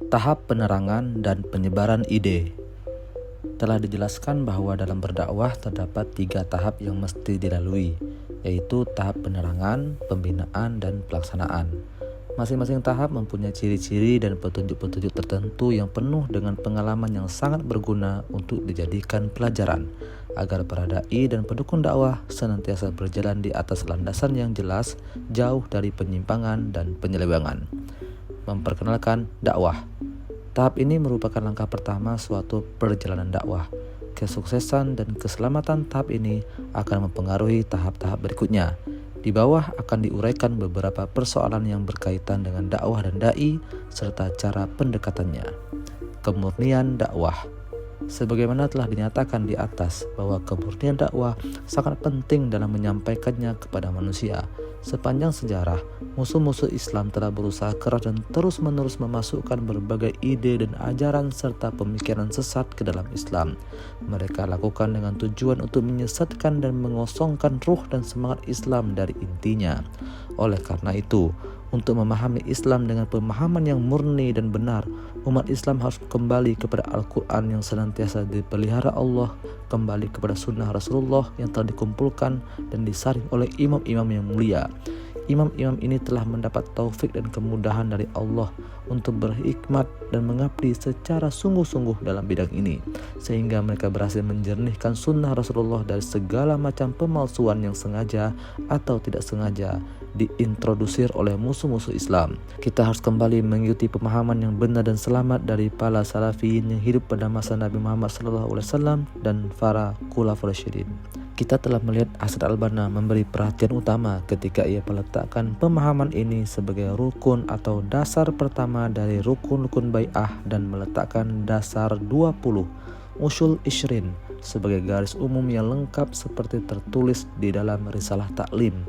Tahap penerangan dan penyebaran ide. Telah dijelaskan bahwa dalam berdakwah terdapat 3 tahap yang mesti dilalui, yaitu tahap penerangan, pembinaan, dan pelaksanaan. Masing-masing tahap mempunyai ciri-ciri dan petunjuk-petunjuk tertentu yang penuh dengan pengalaman yang sangat berguna untuk dijadikan pelajaran, agar para dai dan pendukung dakwah senantiasa berjalan di atas landasan yang jelas, jauh dari penyimpangan dan penyelewengan. Memperkenalkan dakwah. Tahap ini merupakan langkah pertama suatu perjalanan dakwah. Kesuksesan dan keselamatan tahap ini akan mempengaruhi tahap-tahap berikutnya. Di bawah akan diuraikan beberapa persoalan yang berkaitan dengan dakwah dan dai serta cara pendekatannya. Kemurnian dakwah. Sebagaimana telah dinyatakan di atas bahwa kemurnian dakwah sangat penting dalam menyampaikannya kepada manusia. Sepanjang sejarah, musuh-musuh Islam telah berusaha keras dan terus-menerus memasukkan berbagai ide dan ajaran serta pemikiran sesat ke dalam Islam. Mereka lakukan dengan tujuan untuk menyesatkan dan mengosongkan ruh dan semangat Islam dari intinya. Oleh karena itu, untuk memahami Islam dengan pemahaman yang murni dan benar, umat Islam harus kembali kepada Al-Quran yang senantiasa dipelihara Allah, kembali kepada sunnah Rasulullah yang telah dikumpulkan dan disaring oleh imam-imam yang mulia. Imam-imam ini telah mendapat taufik dan kemudahan dari Allah untuk berhikmat dan mengabdi secara sungguh-sungguh dalam bidang ini, sehingga mereka berhasil menjernihkan sunnah Rasulullah dari segala macam pemalsuan yang sengaja atau tidak sengaja diintrodusir oleh musuh-musuh Islam. Kita harus kembali mengikuti pemahaman yang benar dan selamat dari para salafiyin yang hidup pada masa Nabi Muhammad SAW dan para khulafaur rasyidin. Kita telah melihat Asad Al-Banna memberi perhatian utama ketika ia meletakkan pemahaman ini sebagai rukun atau dasar pertama dari rukun-rukun bai'ah dan meletakkan dasar 20 usul ishrin sebagai garis umum yang lengkap seperti tertulis di dalam Risalah Ta'lim.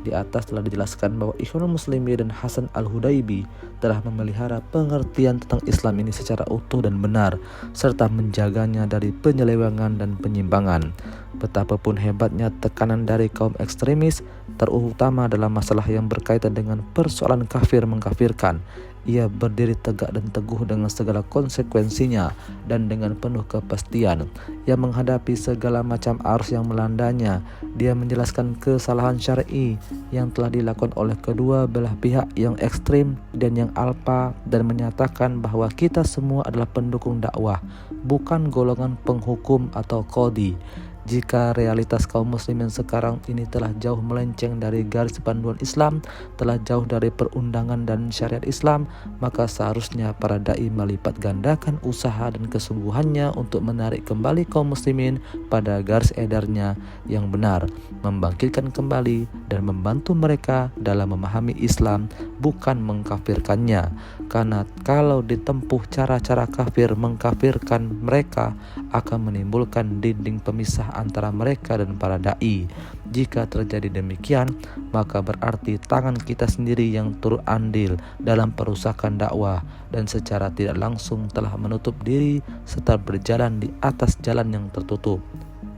Di atas telah dijelaskan bahwa Ikhwanul Muslimin dan Hasan Al-Hudaybi telah memelihara pengertian tentang Islam ini secara utuh dan benar, serta menjaganya dari penyelewengan dan penyimpangan. Betapapun hebatnya tekanan dari kaum ekstremis, terutama dalam masalah yang berkaitan dengan persoalan kafir mengkafirkan, ia berdiri tegak dan teguh dengan segala konsekuensinya dan dengan penuh kepastian. Ia menghadapi segala macam arus yang melandanya. Dia menjelaskan kesalahan syar'i yang telah dilakukan oleh kedua belah pihak yang ekstrim dan yang alpa, dan menyatakan bahwa kita semua adalah pendukung dakwah, bukan golongan penghukum atau qadhi. Jika realitas kaum muslimin sekarang ini telah jauh melenceng dari garis panduan Islam, telah jauh dari perundangan dan syariat Islam, maka seharusnya para dai melipat gandakan usaha dan kesungguhannya untuk menarik kembali kaum muslimin pada garis edarnya yang benar, membangkitkan kembali dan membantu mereka dalam memahami Islam, bukan mengkafirkannya. Karena kalau ditempuh cara-cara kafir mengkafirkan mereka akan menimbulkan dinding pemisah antara mereka dan para dai. Jika terjadi demikian, maka berarti tangan kita sendiri yang turut andil dalam perusakan dakwah dan secara tidak langsung telah menutup diri serta berjalan di atas jalan yang tertutup.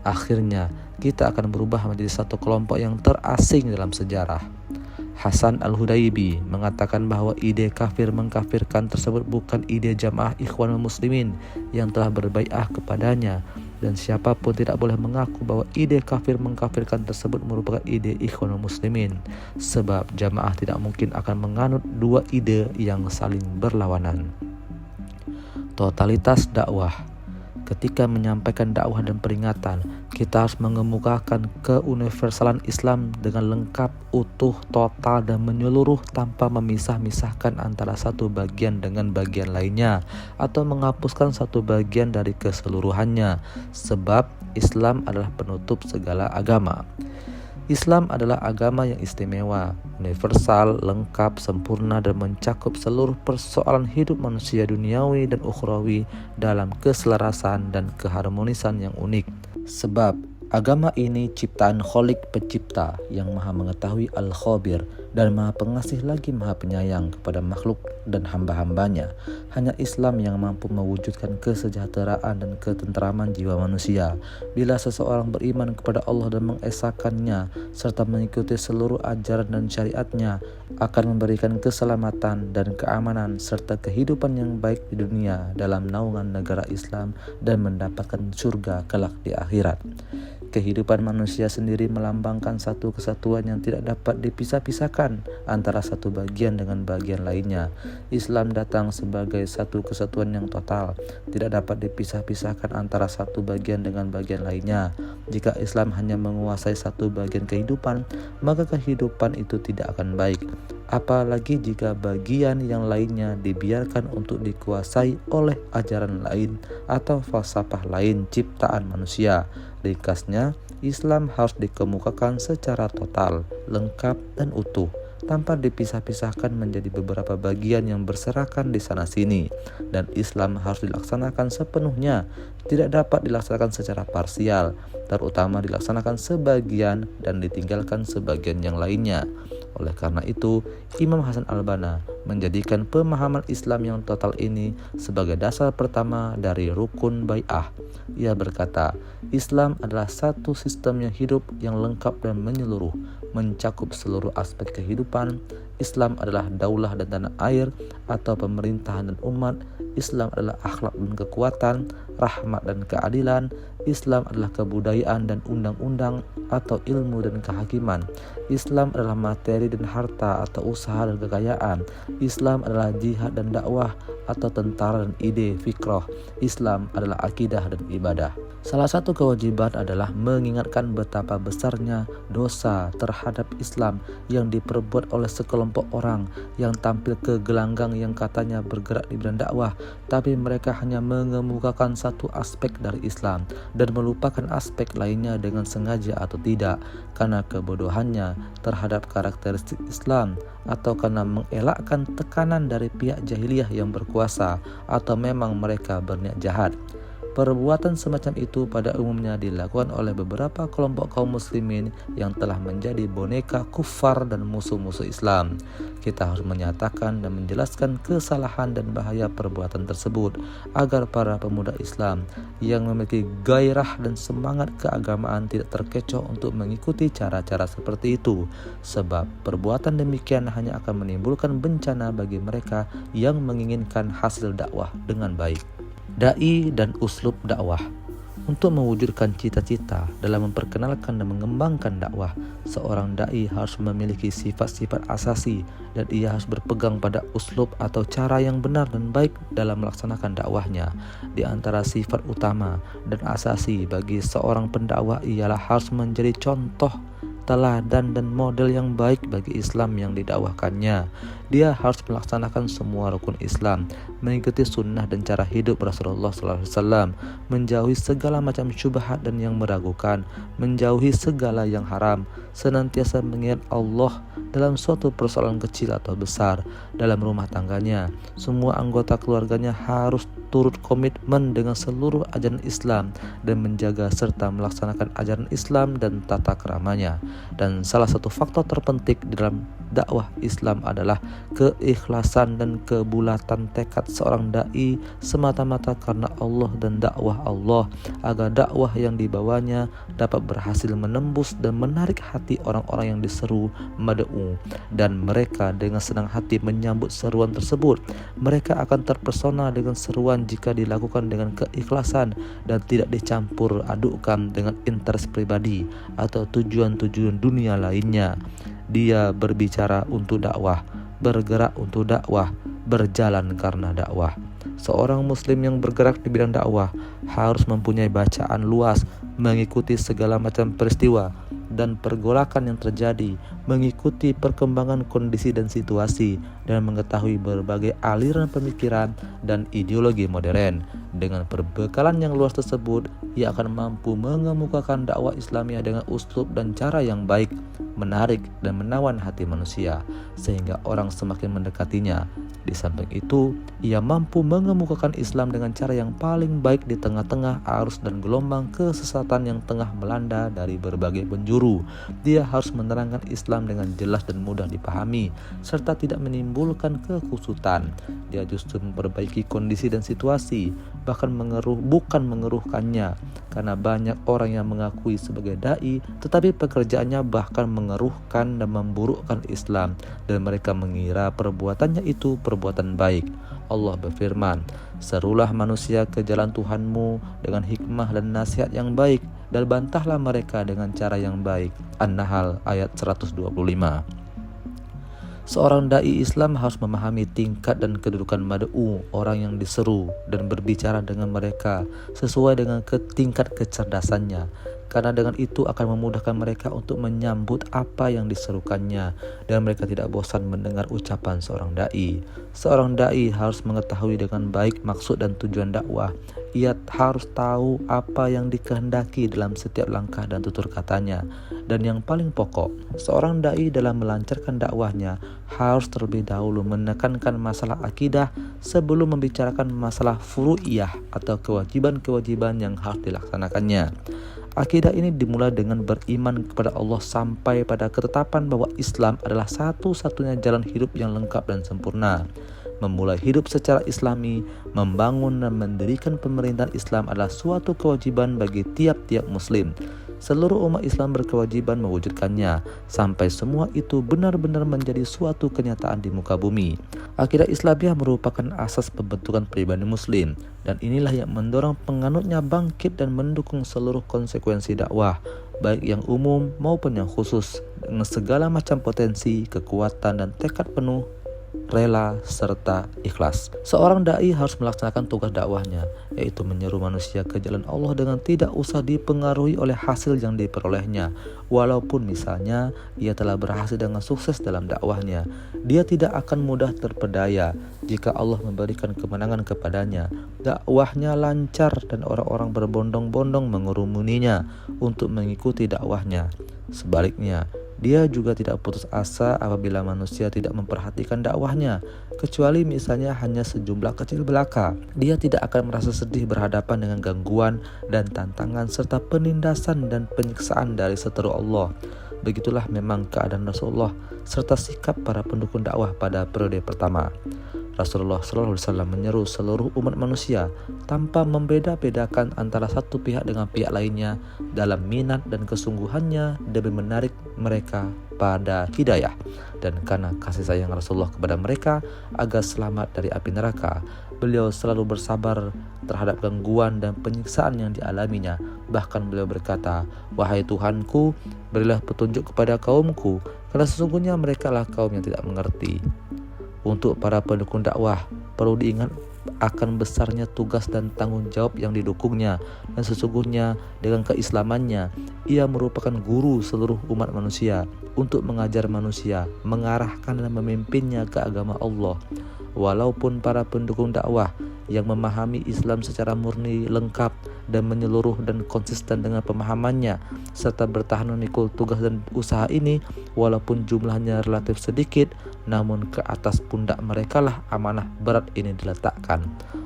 Akhirnya kita akan berubah menjadi satu kelompok yang terasing dalam sejarah. Hasan Al-Hudaybi mengatakan bahwa ide kafir mengkafirkan tersebut bukan ide jamaah Ikhwanul Muslimin yang telah berbai'ah kepadanya, dan siapapun tidak boleh mengaku bahwa ide kafir mengkafirkan tersebut merupakan ide Ikhwanul Muslimin, sebab jamaah tidak mungkin akan menganut dua ide yang saling berlawanan. Totalitas dakwah. Ketika menyampaikan dakwah dan peringatan, kita harus mengemukakan keuniversalan Islam dengan lengkap, utuh, total, dan menyeluruh tanpa memisah-misahkan antara satu bagian dengan bagian lainnya atau menghapuskan satu bagian dari keseluruhannya, sebab Islam adalah penutup segala agama. Islam adalah agama yang istimewa, universal, lengkap, sempurna, dan mencakup seluruh persoalan hidup manusia duniawi dan ukhrawi dalam keselarasan dan keharmonisan yang unik. Sebab agama ini ciptaan Khalik pencipta yang maha mengetahui Al-Khabir, dan Maha Pengasih lagi Maha Penyayang kepada makhluk dan hamba-hambanya. Hanya Islam yang mampu mewujudkan kesejahteraan dan ketentraman jiwa manusia. Bila seseorang beriman kepada Allah dan mengesahkannya serta mengikuti seluruh ajaran dan syariatnya, akan memberikan keselamatan dan keamanan serta kehidupan yang baik di dunia dalam naungan negara Islam dan mendapatkan surga kelak di akhirat. Kehidupan manusia sendiri melambangkan satu kesatuan yang tidak dapat dipisah-pisahkan antara satu bagian dengan bagian lainnya. Islam datang sebagai satu kesatuan yang total, tidak dapat dipisah-pisahkan antara satu bagian dengan bagian lainnya. Jika Islam hanya menguasai satu bagian kehidupan, maka kehidupan itu tidak akan baik. Apalagi jika bagian yang lainnya dibiarkan untuk dikuasai oleh ajaran lain atau falsafah lain ciptaan manusia. Ringkasnya, Islam harus dikemukakan secara total, lengkap, dan utuh, tanpa dipisah-pisahkan menjadi beberapa bagian yang berserakan di sana-sini. Dan Islam harus dilaksanakan sepenuhnya, tidak dapat dilaksanakan secara parsial, terutama dilaksanakan sebagian dan ditinggalkan sebagian yang lainnya. Oleh karena itu, Imam Hasan al-Banna menjadikan pemahaman Islam yang total ini sebagai dasar pertama dari rukun bai'ah. Ia berkata, Islam adalah satu sistem yang hidup yang lengkap dan menyeluruh, mencakup seluruh aspek kehidupan. Islam adalah daulah dan tanah air atau pemerintahan dan umat. Islam adalah akhlak dan kekuatan, rahmat dan keadilan. Islam adalah kebudayaan dan undang-undang atau ilmu dan kehakiman. Islam adalah materi dan harta atau usaha dan kekayaan. Islam adalah jihad dan dakwah atau tentara dan ide fikrah. Islam adalah akidah dan ibadah. Salah satu kewajiban adalah mengingatkan betapa besarnya dosa terhadap Islam yang diperbuat oleh sekelompok orang yang tampil ke gelanggang yang katanya bergerak di bidang dakwah, tapi mereka hanya mengemukakan satu aspek dari Islam dan melupakan aspek lainnya dengan sengaja atau tidak, karena kebodohannya terhadap karakteristik Islam atau karena mengelakkan tekanan dari pihak jahiliyah yang berkuasa atau memang mereka berniat jahat. Perbuatan semacam itu pada umumnya dilakukan oleh beberapa kelompok kaum muslimin yang telah menjadi boneka kufar dan musuh-musuh Islam. Kita harus menyatakan dan menjelaskan kesalahan dan bahaya perbuatan tersebut agar para pemuda Islam yang memiliki gairah dan semangat keagamaan tidak terkecoh untuk mengikuti cara-cara seperti itu, sebab perbuatan demikian hanya akan menimbulkan bencana bagi mereka yang menginginkan hasil dakwah dengan baik. Dai dan uslub dakwah. Untuk mewujudkan cita-cita dalam memperkenalkan dan mengembangkan dakwah, seorang dai harus memiliki sifat-sifat asasi dan ia harus berpegang pada uslub atau cara yang benar dan baik dalam melaksanakan dakwahnya. Di antara sifat utama dan asasi bagi seorang pendakwah ialah harus menjadi contoh, teladan dan model yang baik bagi Islam yang didakwahkannya. Dia harus melaksanakan semua rukun Islam, mengikuti sunnah dan cara hidup Rasulullah SAW, menjauhi segala macam syubhat dan yang meragukan, menjauhi segala yang haram, senantiasa mengingat Allah dalam suatu persoalan kecil atau besar. Dalam rumah tangganya, semua anggota keluarganya harus turut komitmen dengan seluruh ajaran Islam dan menjaga serta melaksanakan ajaran Islam dan tata keramanya. Dan salah satu faktor terpenting dalam dakwah Islam adalah keikhlasan dan kebulatan tekad seorang dai semata-mata karena Allah dan dakwah Allah, agar dakwah yang dibawanya dapat berhasil menembus dan menarik hati orang-orang yang diseru mad'u, dan mereka dengan senang hati menyambut seruan tersebut. Mereka akan terpesona dengan seruan jika dilakukan dengan keikhlasan dan tidak dicampur adukkan dengan interest pribadi atau tujuan-tujuan dunia lainnya. Dia berbicara untuk dakwah, bergerak untuk dakwah, berjalan karena dakwah. Seorang muslim yang bergerak di bidang dakwah harus mempunyai bacaan luas, mengikuti segala macam peristiwa dan pergolakan yang terjadi, mengikuti perkembangan kondisi dan situasi, dan mengetahui berbagai aliran pemikiran dan ideologi modern. Dengan perbekalan yang luas tersebut, ia akan mampu mengemukakan dakwah Islamiyah dengan uslub dan cara yang baik. menarik dan menawan hati manusia sehingga orang semakin mendekatinya. Di samping itu, ia mampu mengemukakan Islam dengan cara yang paling baik di tengah-tengah arus dan gelombang kesesatan yang tengah melanda dari berbagai penjuru. Dia harus menerangkan Islam dengan jelas dan mudah dipahami, serta tidak menimbulkan kekusutan. Dia justru memperbaiki kondisi dan situasi, bahkan bukan mengeruhkannya. Karena banyak orang yang mengakui sebagai dai, tetapi pekerjaannya bahkan mengeruhkan dan memburukkan Islam, dan mereka mengira perbuatannya itu perbuatan baik. Allah berfirman, "Serulah manusia ke jalan Tuhanmu dengan hikmah dan nasihat yang baik, dan bantahlah mereka dengan cara yang baik." An-Nahl ayat 125. Seorang dai Islam harus memahami tingkat dan kedudukan mad'u, orang yang diseru, dan berbicara dengan mereka sesuai dengan tingkat kecerdasannya, karena dengan itu akan memudahkan mereka untuk menyambut apa yang diserukannya, dan mereka tidak bosan mendengar ucapan seorang dai. Seorang dai harus mengetahui dengan baik maksud dan tujuan dakwah. Ia harus tahu apa yang dikehendaki dalam setiap langkah dan tutur katanya. Dan yang paling pokok, seorang dai dalam melancarkan dakwahnya harus terlebih dahulu menekankan masalah akidah sebelum membicarakan masalah furu'iyah atau kewajiban-kewajiban yang harus dilaksanakannya. Akidah ini dimulai dengan beriman kepada Allah sampai pada ketetapan bahwa Islam adalah satu-satunya jalan hidup yang lengkap dan sempurna. Memulai hidup secara Islami, membangun dan mendirikan pemerintahan Islam adalah suatu kewajiban bagi tiap-tiap muslim. Seluruh umat Islam berkewajiban mewujudkannya sampai semua itu benar-benar menjadi suatu kenyataan di muka bumi. Akidah Islamiah merupakan asas pembentukan pribadi muslim, dan inilah yang mendorong penganutnya bangkit dan mendukung seluruh konsekuensi dakwah, baik yang umum maupun yang khusus, dengan segala macam potensi, kekuatan, dan tekad penuh, rela, serta ikhlas. Seorang dai harus melaksanakan tugas dakwahnya, yaitu menyeru manusia ke jalan Allah dengan tidak usah dipengaruhi oleh hasil yang diperolehnya. Walaupun misalnya ia telah berhasil dengan sukses dalam dakwahnya, dia tidak akan mudah terpedaya jika Allah memberikan kemenangan kepadanya. Dakwahnya lancar dan orang-orang berbondong-bondong mengerumuninya untuk mengikuti dakwahnya. Sebaliknya, dia juga tidak putus asa apabila manusia tidak memperhatikan dakwahnya, kecuali misalnya hanya sejumlah kecil belaka. Dia tidak akan merasa sedih berhadapan dengan gangguan dan tantangan serta penindasan dan penyiksaan dari seteru Allah. Begitulah memang keadaan Rasulullah serta sikap para pendukung dakwah pada periode pertama. Rasulullah SAW menyeru seluruh umat manusia tanpa membeda-bedakan antara satu pihak dengan pihak lainnya dalam minat dan kesungguhannya demi menarik mereka pada hidayah, dan karena kasih sayang Rasulullah kepada mereka agar selamat dari api neraka. Beliau selalu bersabar terhadap gangguan dan penyiksaan yang dialaminya. Bahkan beliau berkata, "Wahai Tuhanku, berilah petunjuk kepada kaumku, karena sesungguhnya mereka lah kaum yang tidak mengerti." Untuk para pendukung dakwah, perlu diingat akan besarnya tugas dan tanggung jawab yang didukungnya, dan sesungguhnya dengan keislamannya, ia merupakan guru seluruh umat manusia untuk mengajar manusia, mengarahkan dan memimpinnya ke agama Allah. Walaupun para pendukung dakwah yang memahami Islam secara murni, lengkap, dan menyeluruh dan konsisten dengan pemahamannya, serta bertahan memikul tugas dan usaha ini, walaupun jumlahnya relatif sedikit, namun ke atas pundak merekalah amanah berat ini diletakkan.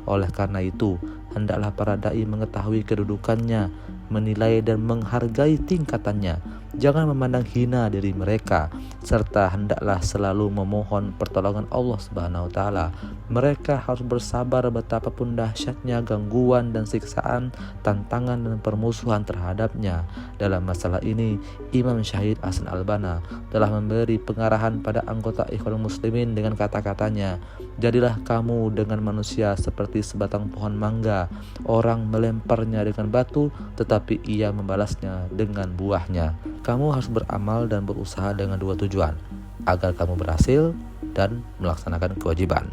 Oleh karena itu, hendaklah para dai mengetahui kedudukannya, menilai dan menghargai tingkatannya. Jangan memandang hina diri mereka, serta hendaklah selalu memohon pertolongan Allah Subhanahu wa taala. Mereka harus bersabar betapapun dahsyatnya gangguan dan siksaan, tantangan dan permusuhan terhadapnya. Dalam masalah ini, Imam Syahid Hasan Al-Banna telah memberi pengarahan pada anggota Ikhwanul Muslimin dengan kata-katanya, "Jadilah kamu dengan manusia seperti sebatang pohon mangga. Orang melemparnya dengan batu, tetapi ia membalasnya dengan buahnya." Kamu harus beramal dan berusaha dengan dua tujuan, agar kamu berhasil dan melaksanakan kewajiban.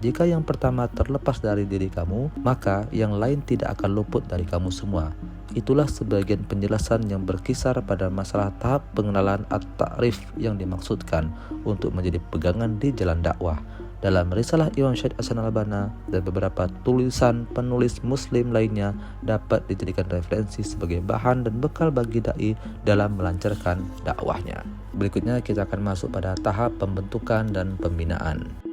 Jika yang pertama terlepas dari diri kamu, maka yang lain tidak akan luput dari kamu semua. Itulah sebagian penjelasan yang berkisar pada masalah tahap pengenalan at-ta'rif yang dimaksudkan untuk menjadi pegangan di jalan dakwah. Dalam risalah Imam Syahid Hasan Al-Banna dan beberapa tulisan penulis muslim lainnya dapat dijadikan referensi sebagai bahan dan bekal bagi dai dalam melancarkan dakwahnya. berikutnya kita akan masuk pada tahap pembentukan dan pembinaan.